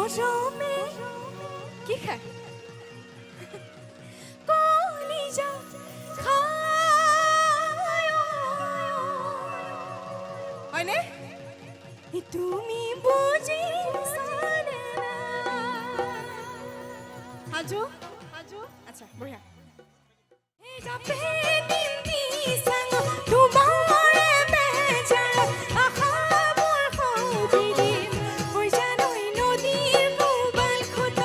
মরমে কি খায় কলিজা খায় হয়নে তুমি বুঝি সারে না হাজু হাজু আচ্ছা বঢ়িয়া এই যাবে দিনটি সঙ্গ তোমার বেজার আহা মোর খবিরি ওই জানই নদীর মোবাইল খত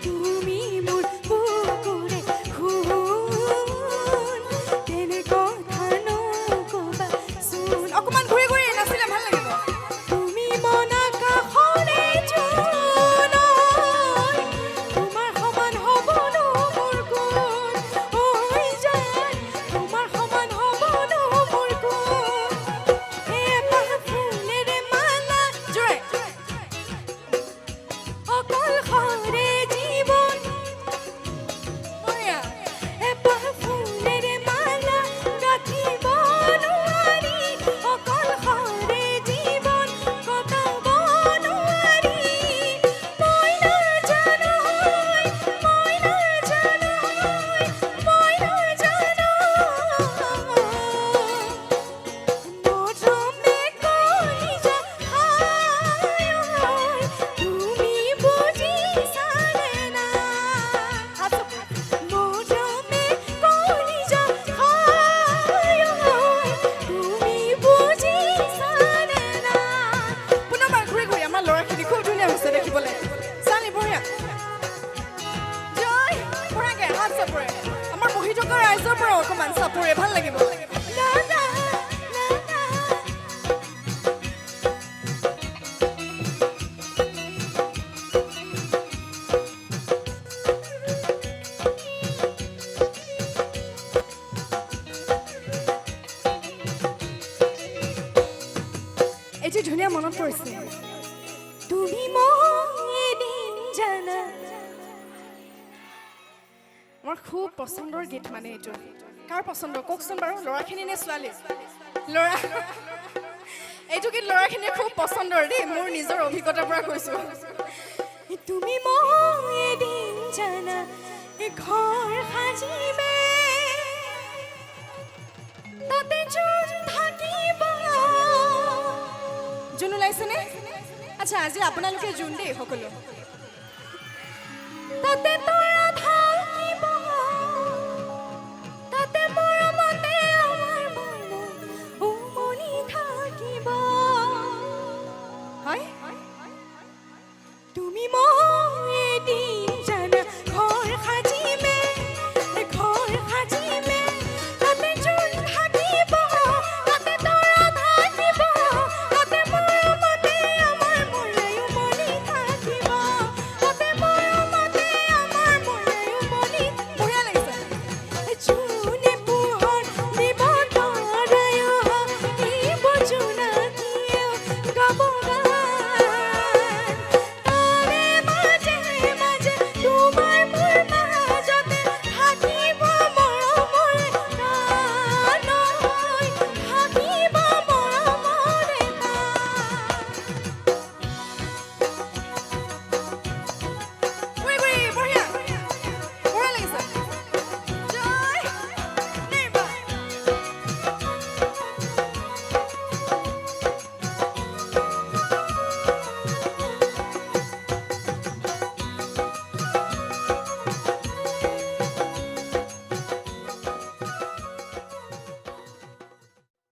তুমি মোর বুকুরে খুন তেনে কথা নকবা শুন অকমান ঘুরে ঘুরে নাচিলে ভাল লাগিব তুমি মনা কাখনে জুন তোমাৰ সমান হ'ব ন মোৰ গুণ ঐ জান তোমাৰ সমান হ'ব ন মোৰ গুণ এপাহ ফুলেৰে মালা জোৰে অকল খৰে জীৱন এপাহ ফুলেৰে মালা গাঁঠিব নোৱাৰি অকল খৰে জীৱন কটাব নোৱাৰি মই নাজানো মই নাজানো মই নাজানো মৰমে কলিজা খায় তুমি বুজিছানে না মৰমে কলিজা খায় তুমি বুজিছানে না পুনৰবাৰ ঘূৰি ঘূৰি আমাৰ ল'ৰাখিনি খুব ধুনীয়া হৈছে দেখিবলৈ চালি বঢ়িয়া জয় বঢ়িয়াকৈ হাত চাপৰে আমাৰ বহি থকা ৰাইজৰ পৰা অকণমান চাপৰে ভাল লাগিব না, না, না, না। এটি ধুনীয়া মনত পৰিছে তুমি মোক এদিন জানা মোৰ খুব পচন্দৰ গীত মানে এইটো কাৰ পচন্দ কওকচোন বাৰু ল'ৰাখিনি নে ছোৱালী ল'ৰা এইটো গীত ল'ৰাখিনিৰ খুব পচন্দৰ দেই মোৰ নিজৰ অভিজ্ঞতাৰ পৰা কৈছোঁ তুমি মোক এদিন জানা ঘৰ সাজিবে তাতে জোন থাকিব জোন ওলাইছেনে আচ্ছা আজি আপোনালোকে জোন দেই সকলো তাতে তৰা থাকিব তাতে মৰমতে আমাৰ মনত উমনি থাকিব হয় তুমি মোক এদিন